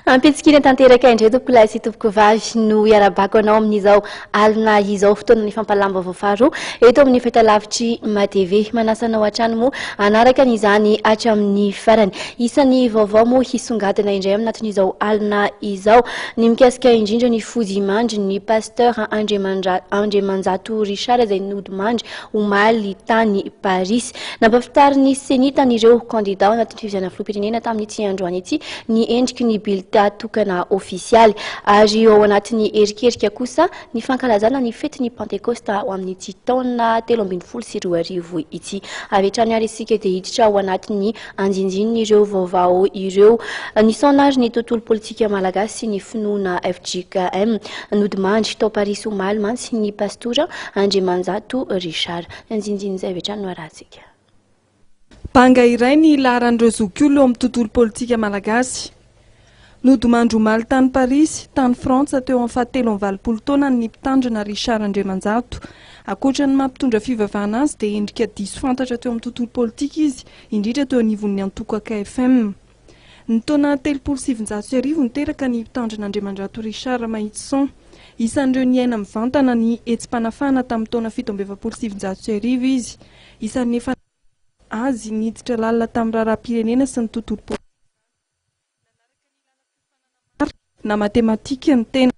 Ampitsikina tanteraka indray tompoko lahy sy tompoko vavy no iarabako anao amin'izao alina izao fotoana ny fampalamba vaovao eto amin'ny fahitalavitry matv manasanao hatrany moa anaraka n'izany atra amin'ny farany isan'ny vaovao moa hisongadina indray aminatin'izao alina izao ny mikasika indrindra ny fody mandry ny pasteur Andriamanjato Richard izay nody mandry omaly tany Paris nampafitary ny senitan'ireo candidat anatin'ny fifidianana filoham-pirenena tamin'ity androany ity ny endriky ny bulletin tokana ofisialy ary ao anatin'ny erikerika kosa ny fankalazana ny fetin'ny Pentecosta ao amin'ity taona 2024 ity avy hatrany ary isika dia hiditra ao anatin'ny andinindininy vaovao ireo ny sonage ny tontolo politika malagasy sy ny finoana FJKM nody mandry tao Paris omaly mantsy ny pastora Andriamanjato Richard andinindinizay avy hatrany no arahantsika banga iray ny laharan'ireo zokiolo amin'ny tontolo politika malagasy nody mandry omaly tany Paris tany Frantsa teo amin'ny fahatelo amby valopolo taona ny mpitandrina Richard Andriamanjato akoatra ny mampitondra fivavahana azy dia endrika diso fantatra teo amin'ny tontolo politika izy indrindra teo anivon'ny Antoka KFM ny taona 1770 niteraka ny mpitandrina Andriamanjato Richard Mahitson isan'ireo niaina mivantana ny etsim-panafana tamin'ny taona 1770 izy isan'ny efa azy niditra lalina tamin'ny raharaham-pirenena sy ny tontolo politika na matematika ny tena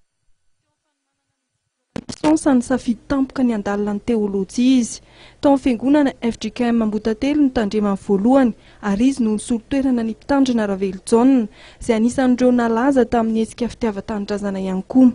sany safidy tampoka ny andalina ny teolojia izy tao amin'ny fiangonana FJKM Ambotatelo ny tandremany voalohany ary izy no nisolo-toerana ny mpitandrina Ravelo John izay anisan'ireo nalaza tamin'ny hetsika fitiavan-tanindrazana ihany koa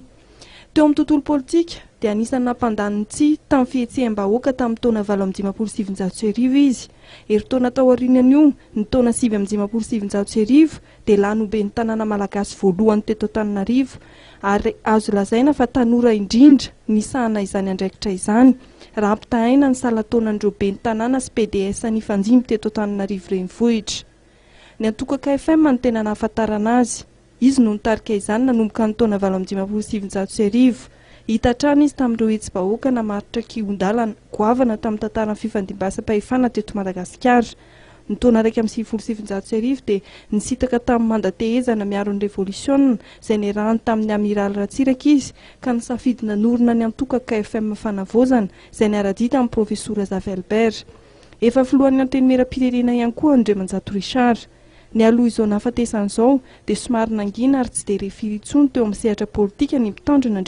teo amin'ny tontolo politika dia anisan'ny nampandaniny tsia tamin'ny fihetseham-bahoaka tamin'ny taona 770 izy eritaona tao aorianan'io ny taona 770 dia lanobe ny tanàna malagasy voalohany teto Antananarivo ary azo lazaina fa tanora indrindra nisahana izany andraikitra izany raha ampitahaina ny salataonan'ireo be ny tanàna sy PDS ny fanjimy teto Antananarivo renivohitra ny Antoka KFM no tena nahafantarana azy izy no nitarika izany nanomboka ny taona 770 hita trano izy tamin'ireo hetsy-bahoaka namaritra kion-dalana goavana tamin'ny tantaran'ny fifandimbasam-pahefana teto Madagasikara ny taona 1770 dia nisitaka tamin'ny mandatehezana miaro ny revolisiona izay niarahany tamin'ny amiraly Ratsiraka izy ka nisafidina norina ny Antoka KFM fanavozana izay niara-dia tamin'ny profesora Zavy Albert efa filohan'ny antenimieram-pirenena ihany koa Andriamanjato Richard ny aloha izao nahafatesan'izao dia somary nangina ary tsy dia refiry intsony teo amin'ny sehatra politika ny mpitandrina